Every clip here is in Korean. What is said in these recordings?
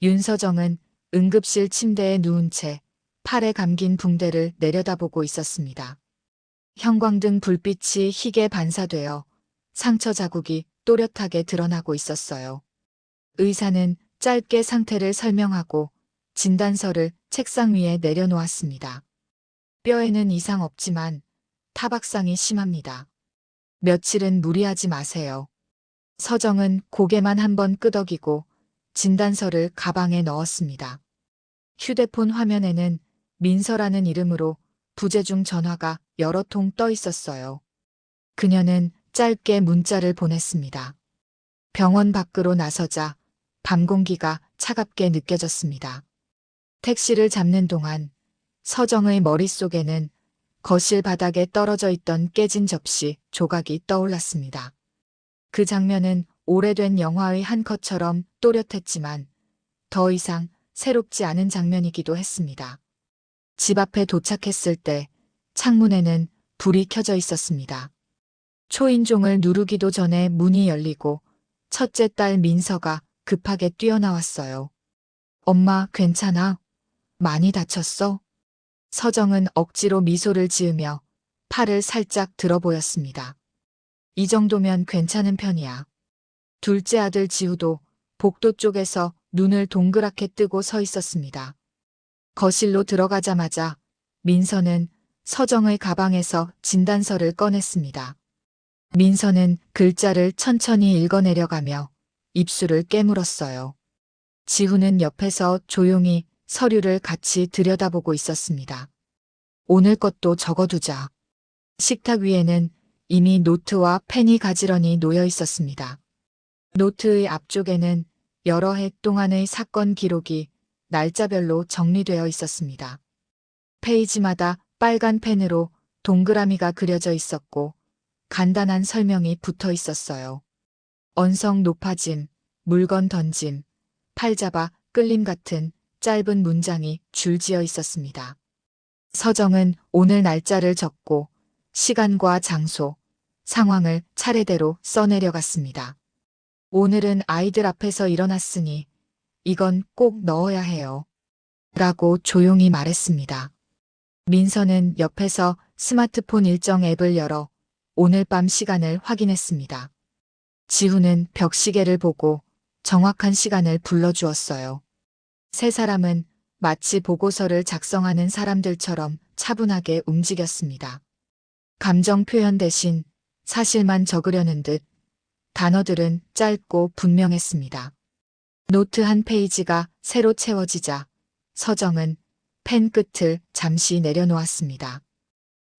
윤서정은 응급실 침대에 누운 채 팔에 감긴 붕대를 내려다보고 있었습니다. 형광등 불빛이 희게 반사되어 상처 자국이 또렷하게 드러나고 있었어요. 의사는 짧게 상태를 설명하고 진단서를 책상 위에 내려놓았습니다. 뼈에는 이상 없지만 타박상이 심합니다. 며칠은 무리하지 마세요. 서정은 고개만 한번 끄덕이고 진단서를 가방에 넣었습니다. 휴대폰 화면에는 민서라는 이름으로 부재중 전화가 여러 통 떠 있었어요. 그녀는 짧게 문자를 보냈습니다. 병원 밖으로 나서자 밤 공기가 차갑게 느껴졌습니다. 택시를 잡는 동안 서정의 머릿속에는 거실 바닥에 떨어져 있던 깨진 접시 조각이 떠올랐습니다. 그 장면은 오래된 영화의 한 컷처럼 또렷했지만 더 이상 새롭지 않은 장면이기도 했습니다. 집 앞에 도착했을 때 창문에는 불이 켜져 있었습니다. 초인종을 누르기도 전에 문이 열리고 첫째 딸 민서가 급하게 뛰어나왔어요. 엄마, 괜찮아? 많이 다쳤어? 서정은 억지로 미소를 지으며 팔을 살짝 들어 보였습니다. 이 정도면 괜찮은 편이야. 둘째 아들 지우도 복도 쪽에서 눈을 동그랗게 뜨고 서 있었습니다. 거실로 들어가자마자 민서는 서정의 가방에서 진단서를 꺼냈습니다. 민서는 글자를 천천히 읽어내려가며 입술을 깨물었어요. 지훈은 옆에서 조용히 서류를 같이 들여다보고 있었습니다. 오늘 것도 적어두자. 식탁 위에는 이미 노트와 펜이 가지런히 놓여 있었습니다. 노트의 앞쪽에는 여러 해 동안의 사건 기록이 날짜별로 정리되어 있었습니다. 페이지마다 빨간 펜으로 동그라미가 그려져 있었고 간단한 설명이 붙어 있었어요. 언성 높아짐, 물건 던짐, 팔 잡아 끌림 같은 짧은 문장이 줄지어 있었습니다. 서정은 오늘 날짜를 적고 시간과 장소, 상황을 차례대로 써내려갔습니다. 오늘은 아이들 앞에서 일어났으니 이건 꼭 넣어야 해요. 라고 조용히 말했습니다. 민서는 옆에서 스마트폰 일정 앱을 열어 오늘 밤 시간을 확인했습니다. 지훈은 벽시계를 보고 정확한 시간을 불러주었어요. 세 사람은 마치 보고서를 작성하는 사람들처럼 차분하게 움직였습니다. 감정 표현 대신 사실만 적으려는 듯 단어들은 짧고 분명했습니다. 노트 한 페이지가 새로 채워지자 서정은 펜 끝을 잠시 내려놓았습니다.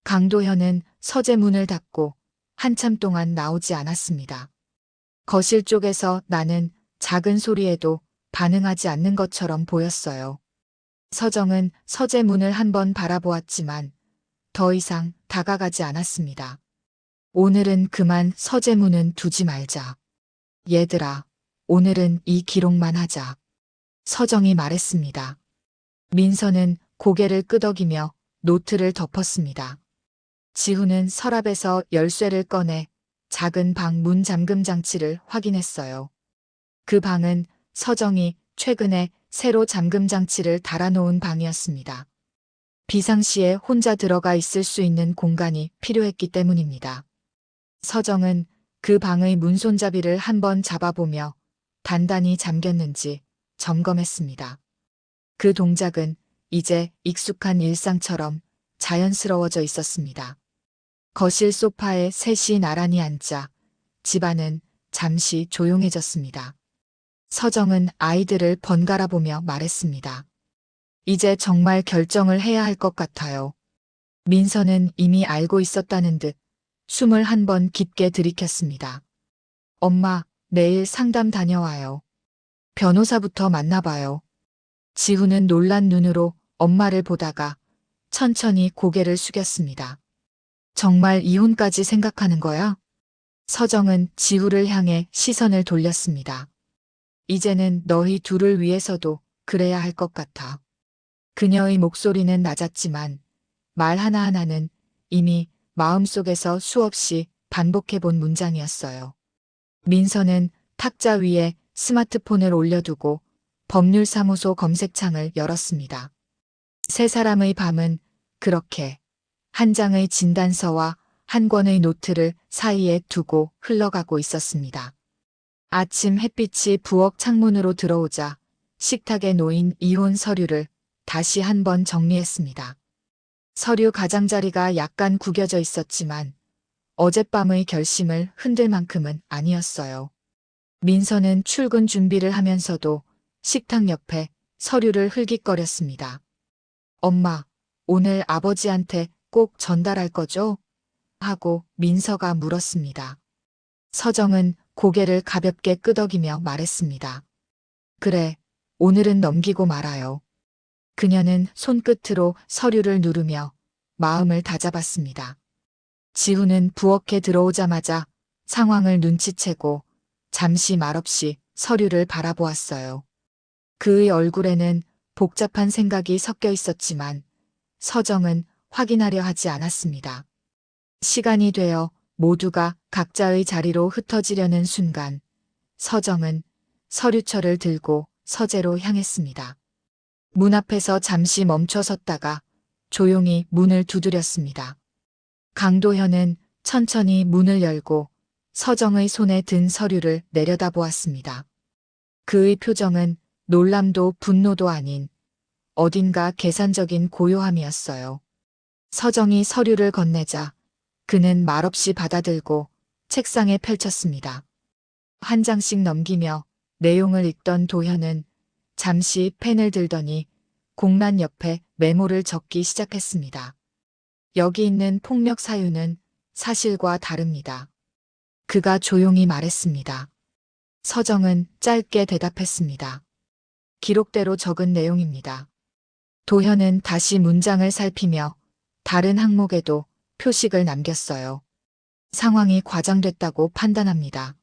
강도현은 서재 문을 닫고 한참 동안 나오지 않았습니다. 거실 쪽에서 나는 작은 소리에도 반응하지 않는 것처럼 보였어요. 서정은 서재 문을 한번 바라보았지만 더 이상 다가가지 않았습니다. 오늘은 그만 서재 문은 두지 말자. 얘들아, 오늘은 이 기록만 하자. 서정이 말했습니다. 민서는 고개를 끄덕이며 노트를 덮었습니다. 지훈은 서랍에서 열쇠를 꺼내 작은 방 문 잠금 장치를 확인했어요. 그 방은 서정이 최근에 새로 잠금 장치를 달아놓은 방이었습니다. 비상시에 혼자 들어가 있을 수 있는 공간이 필요했기 때문입니다. 서정은 그 방의 문손잡이를 한번 잡아보며 단단히 잠겼는지 점검했습니다. 그 동작은 이제 익숙한 일상처럼 자연스러워져 있었습니다. 거실 소파에 셋이 나란히 앉자 집안은 잠시 조용해졌습니다. 서정은 아이들을 번갈아 보며 말했습니다. 이제 정말 결정을 해야 할 것 같아요. 민서는 이미 알고 있었다는 듯 숨을 한 번 깊게 들이켰습니다. 엄마, 내일 상담 다녀와요. 변호사부터 만나봐요. 지훈은 놀란 눈으로 엄마를 보다가 천천히 고개를 숙였습니다. 정말 이혼까지 생각하는 거야? 서정은 지훈을 향해 시선을 돌렸습니다. 이제는 너희 둘을 위해서도 그래야 할 것 같아. 그녀의 목소리는 낮았지만 말 하나하나는 이미 마음속에서 수없이 반복해본 문장이었어요. 민서는 탁자 위에 스마트폰을 올려두고 법률사무소 검색창을 열었습니다. 세 사람의 밤은 그렇게 한 장의 진단서와 한 권의 노트를 사이에 두고 흘러가고 있었습니다. 아침 햇빛이 부엌 창문으로 들어오자 식탁에 놓인 이혼 서류를 다시 한번 정리했습니다. 서류 가장자리가 약간 구겨져 있었지만 어젯밤의 결심을 흔들 만큼은 아니었어요. 민서는 출근 준비를 하면서도 식탁 옆에 서류를 흘깃거렸습니다. 엄마, 오늘 아버지한테 꼭 전달할 거죠? 하고 민서가 물었습니다. 서정은 고개를 가볍게 끄덕이며 말했습니다. 그래, 오늘은 넘기고 말아요. 그녀는 손끝으로 서류를 누르며 마음을 다잡았습니다. 지훈은 부엌에 들어오자마자 상황을 눈치채고 잠시 말없이 서류를 바라보았어요. 그의 얼굴에는 복잡한 생각이 섞여 있었지만 서정은 확인하려 하지 않았습니다. 시간이 되어 모두가 각자의 자리로 흩어지려는 순간 서정은 서류철을 들고 서재로 향했습니다. 문 앞에서 잠시 멈춰 섰다가 조용히 문을 두드렸습니다. 강도현은 천천히 문을 열고 서정의 손에 든 서류를 내려다보았습니다. 그의 표정은 놀람도 분노도 아닌 어딘가 계산적인 고요함이었어요. 서정이 서류를 건네자 그는 말없이 받아들고 책상에 펼쳤습니다. 한 장씩 넘기며 내용을 읽던 도현은 잠시 펜을 들더니 공란 옆에 메모를 적기 시작했습니다. 여기 있는 폭력 사유는 사실과 다릅니다. 그가 조용히 말했습니다. 서정은 짧게 대답했습니다. 기록대로 적은 내용입니다. 도현은 다시 문장을 살피며 다른 항목에도 표식을 남겼어요. 상황이 과장됐다고 판단합니다.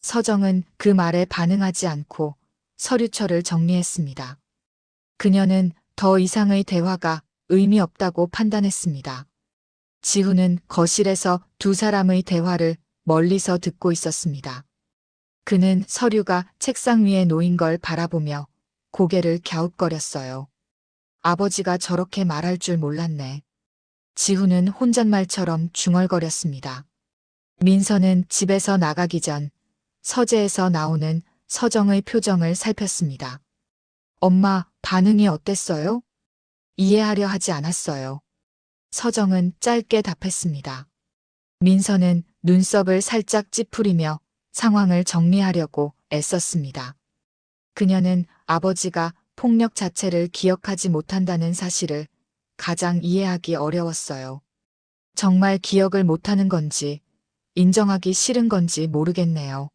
서정은 그 말에 반응하지 않고 서류철을 정리했습니다. 그녀는 더 이상의 대화가 의미 없다고 판단했습니다. 지훈은 거실에서 두 사람의 대화를 멀리서 듣고 있었습니다. 그는 서류가 책상 위에 놓인 걸 바라보며 고개를 갸웃거렸어요. 아버지가 저렇게 말할 줄 몰랐네. 지훈은 혼잣말처럼 중얼거렸습니다. 민서는 집에서 나가기 전 서재에서 나오는 서정의 표정을 살폈습니다. 엄마, 반응이 어땠어요? 이해하려 하지 않았어요. 서정은 짧게 답했습니다. 민서는 눈썹을 살짝 찌푸리며 상황을 정리하려고 애썼습니다. 그녀는 아버지가 폭력 자체를 기억하지 못한다는 사실을 가장 이해하기 어려웠어요. 정말 기억을 못하는 건지 인정하기 싫은 건지 모르겠네요.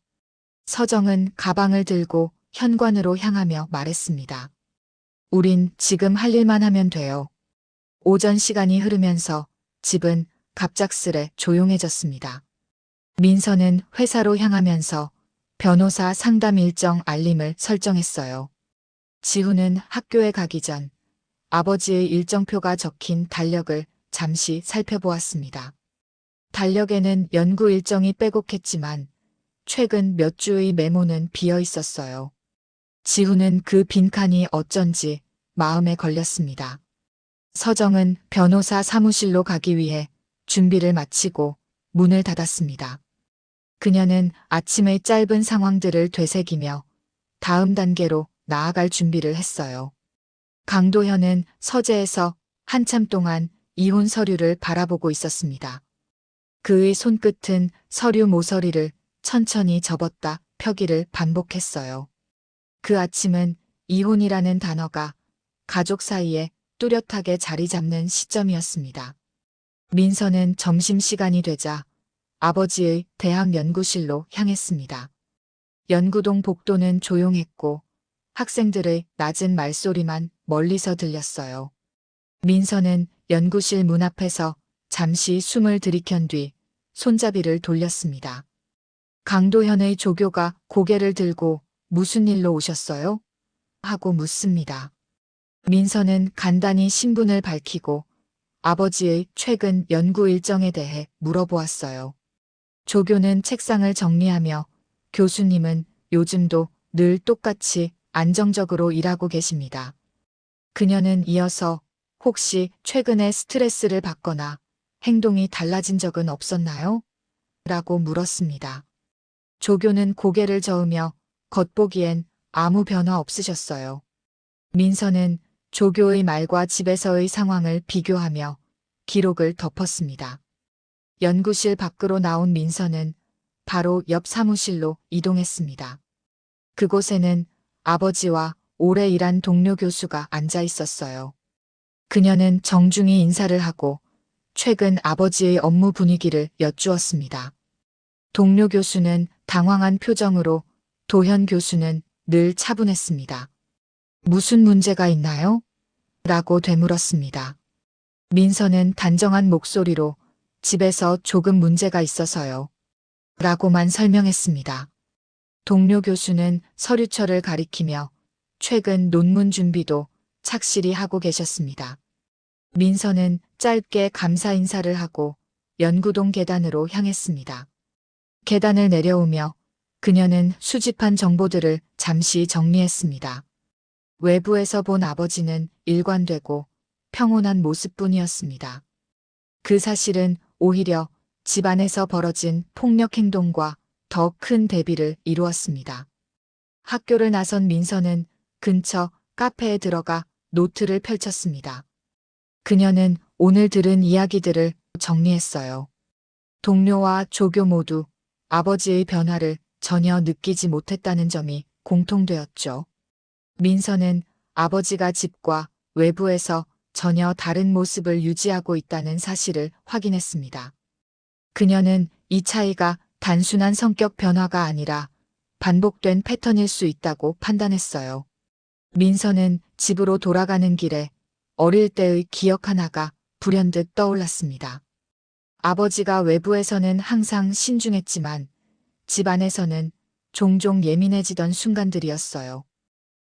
서정은 가방을 들고 현관으로 향하며 말했습니다. 우린 지금 할 일만 하면 돼요. 오전 시간이 흐르면서 집은 갑작스레 조용해졌습니다. 민서는 회사로 향하면서 변호사 상담 일정 알림을 설정했어요. 지훈은 학교에 가기 전 아버지의 일정표가 적힌 달력을 잠시 살펴보았습니다. 달력에는 연구 일정이 빼곡했지만 최근 몇 주의 메모는 비어 있었어요. 지훈은 그 빈칸이 어쩐지 마음에 걸렸습니다. 서정은 변호사 사무실로 가기 위해 준비를 마치고 문을 닫았습니다. 그녀는 아침의 짧은 상황들을 되새기며 다음 단계로 나아갈 준비를 했어요. 강도현은 서재에서 한참 동안 이혼 서류를 바라보고 있었습니다. 그의 손끝은 서류 모서리를 천천히 접었다 펴기를 반복했어요. 그 아침은 이혼이라는 단어가 가족 사이에 뚜렷하게 자리 잡는 시점이었습니다. 민서는 점심시간이 되자 아버지의 대학 연구실로 향했습니다. 연구동 복도는 조용했고 학생들의 낮은 말소리만 멀리서 들렸어요. 민서는 연구실 문 앞에서 잠시 숨을 들이켠 뒤 손잡이를 돌렸습니다. 강도현의 조교가 고개를 들고 무슨 일로 오셨어요? 하고 묻습니다. 민서는 간단히 신분을 밝히고 아버지의 최근 연구 일정에 대해 물어보았어요. 조교는 책상을 정리하며 교수님은 요즘도 늘 똑같이 안정적으로 일하고 계십니다. 그녀는 이어서 혹시 최근에 스트레스를 받거나 행동이 달라진 적은 없었나요? 라고 물었습니다. 조교는 고개를 저으며 겉보기엔 아무 변화 없으셨어요. 민서는 조교의 말과 집에서의 상황을 비교하며 기록을 덮었습니다. 연구실 밖으로 나온 민서는 바로 옆 사무실로 이동했습니다. 그곳에는 아버지와 오래 일한 동료 교수가 앉아 있었어요. 그녀는 정중히 인사를 하고 최근 아버지의 업무 분위기를 여쭈었습니다. 동료 교수는 당황한 표정으로, 도현 교수는 늘 차분했습니다. 무슨 문제가 있나요? 라고 되물었습니다. 민서는 단정한 목소리로 집에서 조금 문제가 있어서요. 라고만 설명했습니다. 동료 교수는 서류철을 가리키며 최근 논문 준비도 착실히 하고 계셨습니다. 민서는 짧게 감사 인사를 하고 연구동 계단으로 향했습니다. 계단을 내려오며 그녀는 수집한 정보들을 잠시 정리했습니다. 외부에서 본 아버지는 일관되고 평온한 모습뿐이었습니다. 그 사실은 오히려 집안에서 벌어진 폭력 행동과 더 큰 대비를 이루었습니다. 학교를 나선 민서는 근처 카페에 들어가 노트를 펼쳤습니다. 그녀는 오늘 들은 이야기들을 정리했어요. 동료와 조교 모두 아버지의 변화를 전혀 느끼지 못했다는 점이 공통되었죠. 민서는 아버지가 집과 외부에서 전혀 다른 모습을 유지하고 있다는 사실을 확인했습니다. 그녀는 이 차이가 단순한 성격 변화가 아니라 반복된 패턴일 수 있다고 판단했어요. 민서는 집으로 돌아가는 길에 어릴 때의 기억 하나가 불현듯 떠올랐습니다. 아버지가 외부에서는 항상 신중했지만 집 안에서는 종종 예민해지던 순간들이었어요.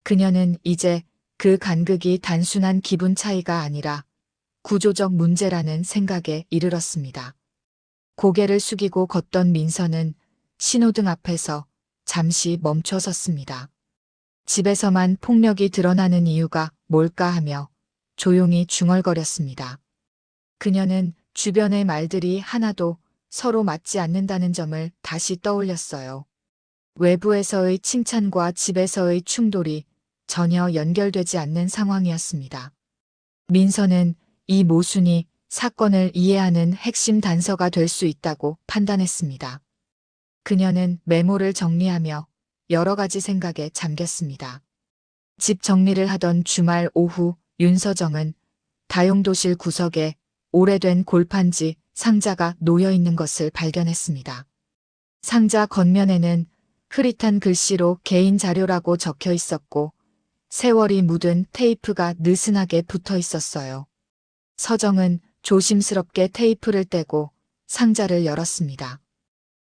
그녀는 이제 그 간극이 단순한 기분 차이가 아니라 구조적 문제라는 생각에 이르렀습니다. 고개를 숙이고 걷던 민서는 신호등 앞에서 잠시 멈춰 섰습니다. 집에서만 폭력이 드러나는 이유가 뭘까 하며 조용히 중얼거렸습니다. 그녀는 주변의 말들이 하나도 서로 맞지 않는다는 점을 다시 떠올렸어요. 외부에서의 칭찬과 집에서의 충돌이 전혀 연결되지 않는 상황이었습니다. 민서는 이 모순이 사건을 이해하는 핵심 단서가 될 수 있다고 판단했습니다. 그녀는 메모를 정리하며 여러 가지 생각에 잠겼습니다. 집 정리를 하던 주말 오후 윤서정은 다용도실 구석에 오래된 골판지 상자가 놓여 있는 것을 발견했습니다. 상자 겉면에는 흐릿한 글씨로 개인 자료라고 적혀 있었고 세월이 묻은 테이프가 느슨하게 붙어 있었어요. 서정은 조심스럽게 테이프를 떼고 상자를 열었습니다.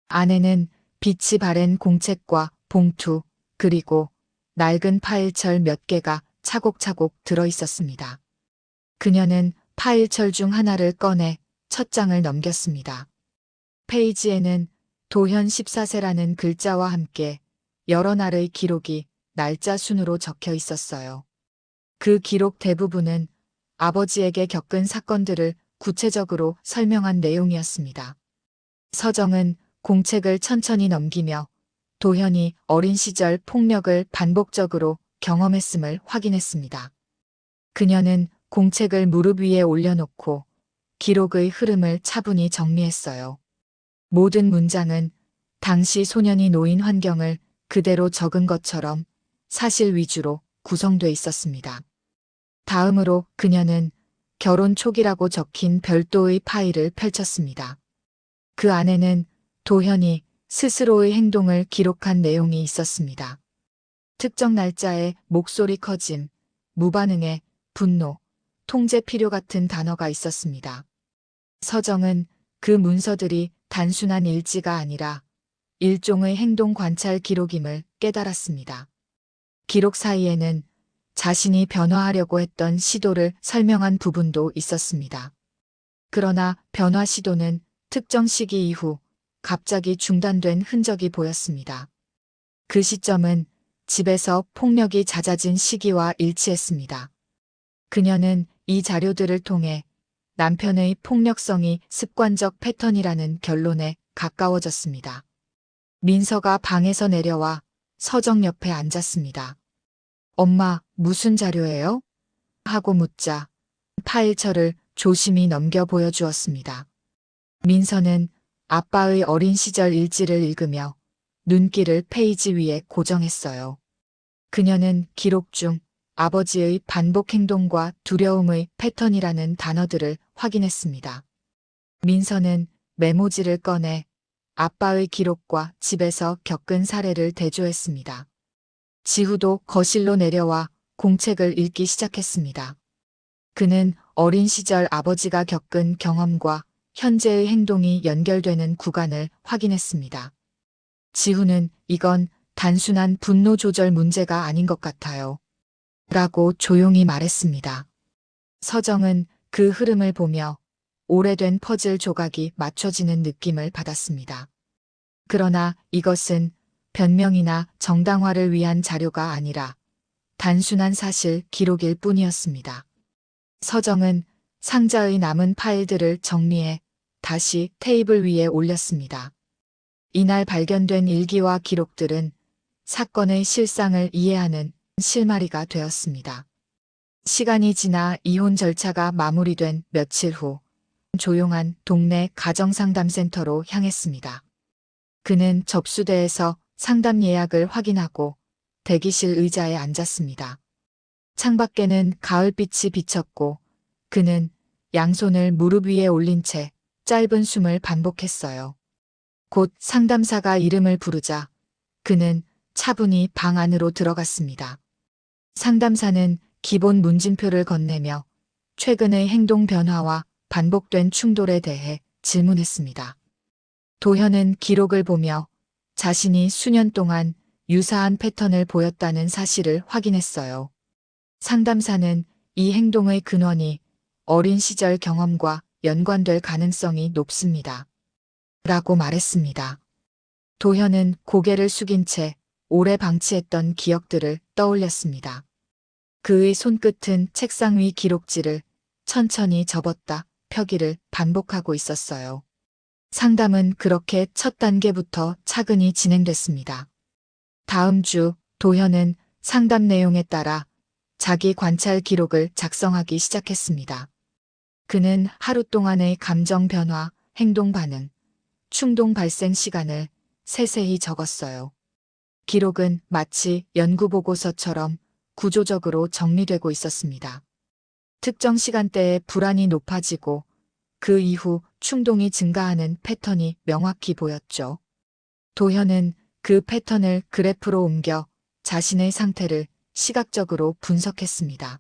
안에는 빛이 바랜 공책과 봉투, 그리고 낡은 파일철 몇 개가 차곡차곡 들어 있었습니다. 그녀는 파일철 중 하나를 꺼내 첫 장을 넘겼습니다. 페이지에는 도현 14세라는 글자와 함께 여러 날의 기록이 날짜 순으로 적혀 있었어요. 그 기록 대부분은 아버지에게 겪은 사건들을 구체적으로 설명한 내용이었습니다. 서정은 공책을 천천히 넘기며 도현이 어린 시절 폭력을 반복적으로 경험했음을 확인했습니다. 그녀는 공책을 무릎 위에 올려놓고 기록의 흐름을 차분히 정리했어요. 모든 문장은 당시 소년이 놓인 환경을 그대로 적은 것처럼 사실 위주로 구성돼 있었습니다. 다음으로 그녀는 결혼 초기라고 적힌 별도의 파일을 펼쳤습니다. 그 안에는 도현이 스스로의 행동을 기록한 내용이 있었습니다. 특정 날짜에 목소리 커짐, 무반응에 분노, 통제 필요 같은 단어가 있었습니다. 서정은 그 문서들이 단순한 일지가 아니라 일종의 행동 관찰 기록임을 깨달았습니다. 기록 사이에는 자신이 변화하려고 했던 시도를 설명한 부분도 있었습니다. 그러나 변화 시도는 특정 시기 이후 갑자기 중단된 흔적이 보였습니다. 그 시점은 집에서 폭력이 잦아진 시기와 일치했습니다. 그녀는 이 자료들을 통해 남편의 폭력성이 습관적 패턴이라는 결론에 가까워졌습니다. 민서가 방에서 내려와 서정 옆에 앉았습니다. 엄마, 무슨 자료예요? 하고 묻자 파일철을 조심히 넘겨 보여주었습니다. 민서는 아빠의 어린 시절 일지를 읽으며 눈길을 페이지 위에 고정했어요. 그녀는 기록 중 아버지의 반복 행동과 두려움의 패턴이라는 단어들을 확인했습니다. 민서는 메모지를 꺼내 아빠의 기록과 집에서 겪은 사례를 대조했습니다. 지후도 거실로 내려와 공책을 읽기 시작했습니다. 그는 어린 시절 아버지가 겪은 경험과 현재의 행동이 연결되는 구간을 확인했습니다. 지후는 이건 단순한 분노 조절 문제가 아닌 것 같아요. 라고 조용히 말했습니다. 서정은 그 흐름을 보며 오래된 퍼즐 조각이 맞춰지는 느낌을 받았습니다. 그러나 이것은 변명이나 정당화를 위한 자료가 아니라 단순한 사실 기록일 뿐이었습니다. 서정은 상자의 남은 파일들을 정리해 다시 테이블 위에 올렸습니다. 이날 발견된 일기와 기록들은 사건의 실상을 이해하는 실마리가 되었습니다. 시간이 지나 이혼 절차가 마무리된 며칠 후 조용한 동네 가정상담센터로 향했습니다. 그는 접수대에서 상담 예약을 확인하고 대기실 의자에 앉았습니다. 창밖에는 가을빛이 비쳤고 그는 양손을 무릎 위에 올린 채 짧은 숨을 반복했어요. 곧 상담사가 이름을 부르자 그는 차분히 방 안으로 들어갔습니다. 상담사는 기본 문진표를 건네며 최근의 행동 변화와 반복된 충돌에 대해 질문했습니다. 도현은 기록을 보며 자신이 수년 동안 유사한 패턴을 보였다는 사실을 확인했어요. 상담사는 이 행동의 근원이 어린 시절 경험과 연관될 가능성이 높습니다. 라고 말했습니다. 도현은 고개를 숙인 채 오래 방치했던 기억들을 떠올렸습니다. 그의 손끝은 책상 위 기록지를 천천히 접었다 펴기를 반복하고 있었어요. 상담은 그렇게 첫 단계부터 차근히 진행됐습니다. 다음 주 도현은 상담 내용에 따라 자기 관찰 기록을 작성하기 시작했습니다. 그는 하루 동안의 감정 변화, 행동 반응, 충동 발생 시간을 세세히 적었어요. 기록은 마치 연구 보고서처럼 구조적으로 정리되고 있었습니다. 특정 시간대에 불안이 높아지고 그 이후 충동이 증가하는 패턴이 명확히 보였죠. 도현은 그 패턴을 그래프로 옮겨 자신의 상태를 시각적으로 분석했습니다.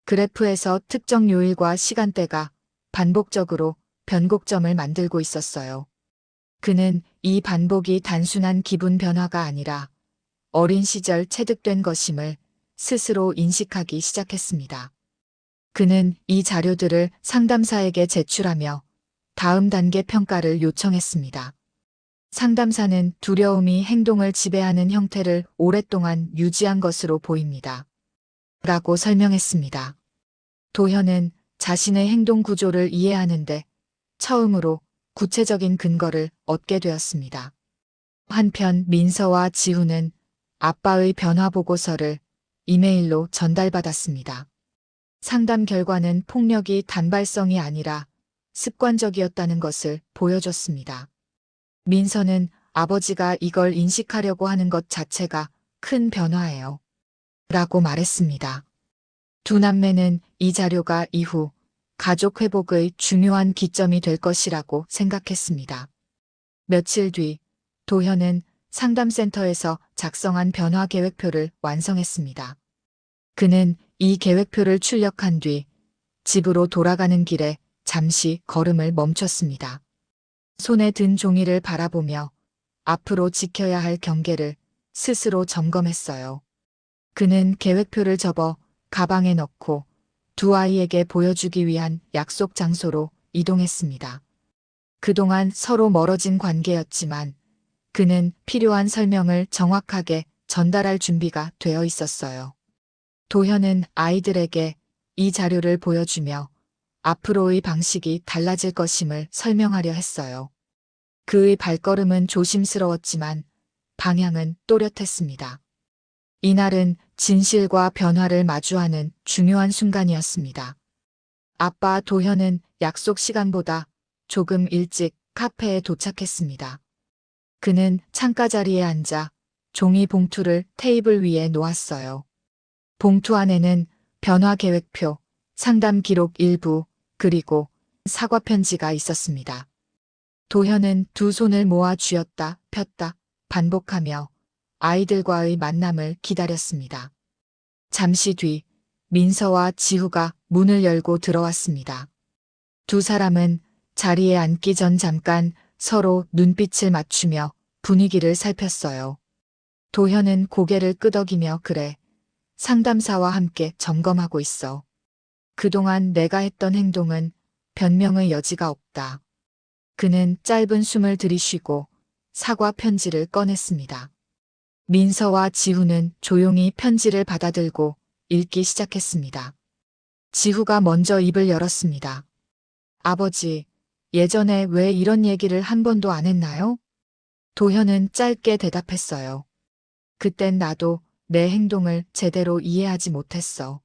그래프에서 특정 요일과 시간대가 반복적으로 변곡점을 만들고 있었어요. 그는 이 반복이 단순한 기분 변화가 아니라 어린 시절 체득된 것임을 스스로 인식하기 시작했습니다. 그는 이 자료들을 상담사에게 제출하며 다음 단계 평가를 요청했습니다. 상담사는 두려움이 행동을 지배하는 형태를 오랫동안 유지한 것으로 보입니다. 라고 설명했습니다. 도현은 자신의 행동 구조를 이해하는데 처음으로 구체적인 근거를 얻게 되었습니다. 한편 민서와 지우는 아빠의 변화 보고서를 이메일로 전달받았습니다. 상담 결과는 폭력이 단발성이 아니라 습관적이었다는 것을 보여줬습니다. 민서는 아버지가 이걸 인식하려고 하는 것 자체가 큰 변화예요. 라고 말했습니다. 두 남매는 이 자료가 이후 가족 회복의 중요한 기점이 될 것이라고 생각했습니다. 며칠 뒤 도현은 상담센터에서 작성한 변화 계획표를 완성했습니다. 그는 이 계획표를 출력한 뒤 집으로 돌아가는 길에 잠시 걸음을 멈췄습니다. 손에 든 종이를 바라보며 앞으로 지켜야 할 경계를 스스로 점검했어요. 그는 계획표를 접어 가방에 넣고 두 아이에게 보여주기 위한 약속 장소로 이동했습니다. 그동안 서로 멀어진 관계였지만 그는 필요한 설명을 정확하게 전달할 준비가 되어 있었어요. 도현은 아이들에게 이 자료를 보여주며 앞으로의 방식이 달라질 것임을 설명하려 했어요. 그의 발걸음은 조심스러웠지만 방향은 또렷했습니다. 이날은 진실과 변화를 마주하는 중요한 순간이었습니다. 아빠 도현은 약속 시간보다 조금 일찍 카페에 도착했습니다. 그는 창가 자리에 앉아 종이 봉투를 테이블 위에 놓았어요. 봉투 안에는 변화 계획표, 상담 기록 일부, 그리고 사과 편지가 있었습니다. 도현은 두 손을 모아 쥐었다 폈다 반복하며 아이들과의 만남을 기다렸습니다. 잠시 뒤 민서와 지후가 문을 열고 들어왔습니다. 두 사람은 자리에 앉기 전 잠깐 서로 눈빛을 맞추며 분위기를 살폈어요. 도현은 고개를 끄덕이며 그래, 상담사와 함께 점검하고 있어. 그동안 내가 했던 행동은 변명의 여지가 없다. 그는 짧은 숨을 들이쉬고 사과 편지를 꺼냈습니다. 민서와 지후는 조용히 편지를 받아들고 읽기 시작했습니다. 지후가 먼저 입을 열었습니다. 아버지, 예전에 왜 이런 얘기를 한 번도 안 했나요? 도현은 짧게 대답했어요. 그땐 나도 내 행동을 제대로 이해하지 못했어.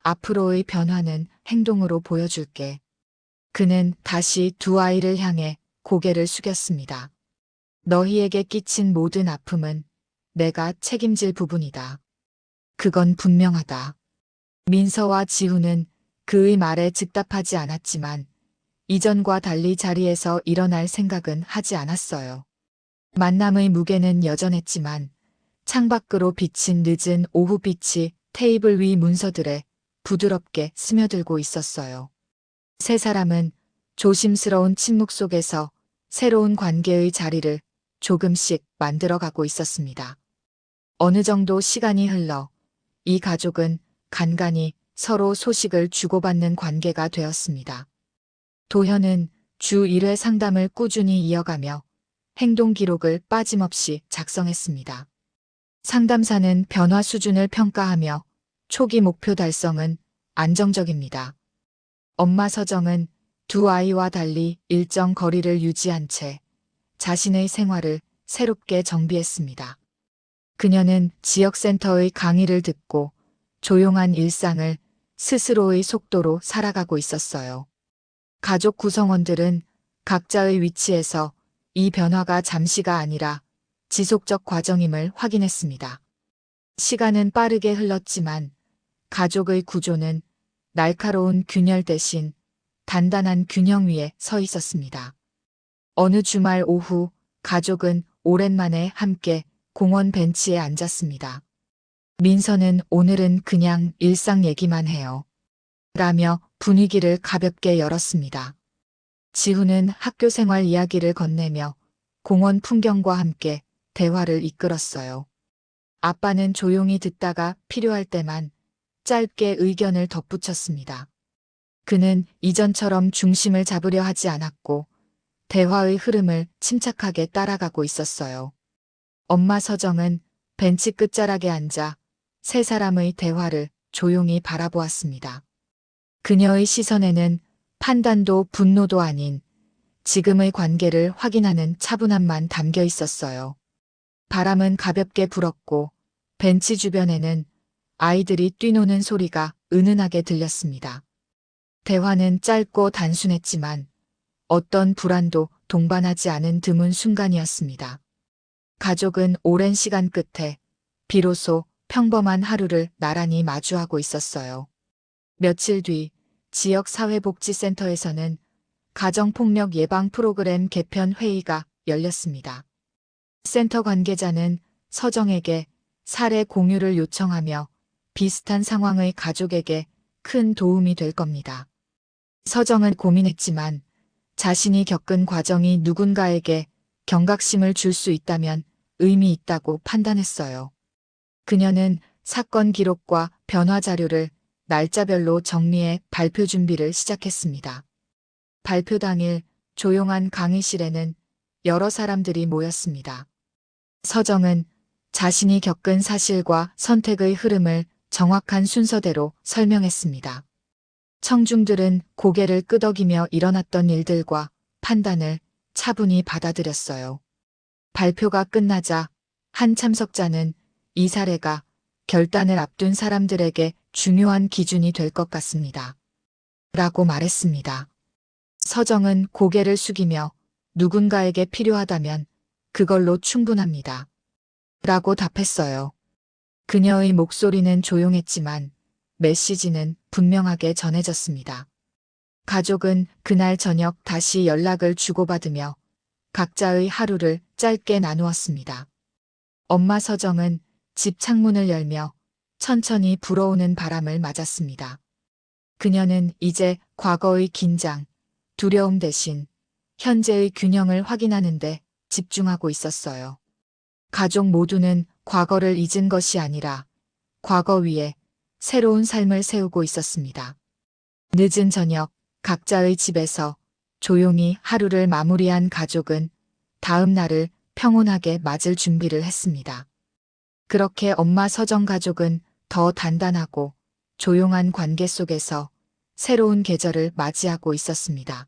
앞으로의 변화는 행동으로 보여줄게. 그는 다시 두 아이를 향해 고개를 숙였습니다. 너희에게 끼친 모든 아픔은 내가 책임질 부분이다. 그건 분명하다. 민서와 지후는 그의 말에 즉답하지 않았지만 이전과 달리 자리에서 일어날 생각은 하지 않았어요. 만남의 무게는 여전했지만 창밖으로 비친 늦은 오후빛이 테이블 위 문서들에 부드럽게 스며들고 있었어요. 세 사람은 조심스러운 침묵 속에서 새로운 관계의 자리를 조금씩 만들어가고 있었습니다. 어느 정도 시간이 흘러 이 가족은 간간히 서로 소식을 주고받는 관계가 되었습니다. 도현은 주 1회 상담을 꾸준히 이어가며 행동 기록을 빠짐없이 작성했습니다. 상담사는 변화 수준을 평가하며 초기 목표 달성은 안정적입니다. 엄마 서정은 두 아이와 달리 일정 거리를 유지한 채 자신의 생활을 새롭게 정비했습니다. 그녀는 지역센터의 강의를 듣고 조용한 일상을 스스로의 속도로 살아가고 있었어요. 가족 구성원들은 각자의 위치에서 이 변화가 잠시가 아니라 지속적 과정임을 확인했습니다. 시간은 빠르게 흘렀지만 가족의 구조는 날카로운 균열 대신 단단한 균형 위에 서 있었습니다. 어느 주말 오후 가족은 오랜만에 함께 공원 벤치에 앉았습니다. 민서는 오늘은 그냥 일상 얘기만 해요. 라며 분위기를 가볍게 열었습니다. 지후는 학교 생활 이야기를 건네며 공원 풍경과 함께 대화를 이끌었어요. 아빠는 조용히 듣다가 필요할 때만 짧게 의견을 덧붙였습니다. 그는 이전처럼 중심을 잡으려 하지 않았고 대화의 흐름을 침착하게 따라가고 있었어요. 엄마 서정은 벤치 끝자락에 앉아 세 사람의 대화를 조용히 바라보았습니다. 그녀의 시선에는 판단도 분노도 아닌 지금의 관계를 확인하는 차분함만 담겨 있었어요. 바람은 가볍게 불었고 벤치 주변에는 아이들이 뛰노는 소리가 은은하게 들렸습니다. 대화는 짧고 단순했지만 어떤 불안도 동반하지 않은 드문 순간이었습니다. 가족은 오랜 시간 끝에 비로소 평범한 하루를 나란히 마주하고 있었어요. 며칠 뒤 지역 사회복지센터에서는 가정폭력 예방 프로그램 개편 회의가 열렸습니다. 센터 관계자는 서정에게 사례 공유를 요청하며 비슷한 상황의 가족에게 큰 도움이 될 겁니다. 서정은 고민했지만 자신이 겪은 과정이 누군가에게 경각심을 줄 수 있다면 의미 있다고 판단했어요. 그녀는 사건 기록과 변화 자료를 날짜별로 정리해 발표 준비를 시작했습니다. 발표 당일 조용한 강의실에는 여러 사람들이 모였습니다. 서정은 자신이 겪은 사실과 선택의 흐름을 정확한 순서대로 설명했습니다. 청중들은 고개를 끄덕이며 일어났던 일들과 판단을 차분히 받아들였어요. 발표가 끝나자 한 참석자는 이 사례가 결단을 앞둔 사람들에게 중요한 기준이 될 것 같습니다. 라고 말했습니다. 서정은 고개를 숙이며 누군가에게 필요하다면 그걸로 충분합니다. 라고 답했어요. 그녀의 목소리는 조용했지만 메시지는 분명하게 전해졌습니다. 가족은 그날 저녁 다시 연락을 주고받으며 각자의 하루를 짧게 나누었습니다. 엄마 서정은 집 창문을 열며 천천히 불어오는 바람을 맞았습니다. 그녀는 이제 과거의 긴장, 두려움 대신 현재의 균형을 확인하는 데 집중하고 있었어요. 가족 모두는 과거를 잊은 것이 아니라 과거 위에 새로운 삶을 세우고 있었습니다. 늦은 저녁 각자의 집에서 조용히 하루를 마무리한 가족은 다음 날을 평온하게 맞을 준비를 했습니다. 그렇게 엄마 서정 가족은 더 단단하고 조용한 관계 속에서 새로운 계절을 맞이하고 있었습니다.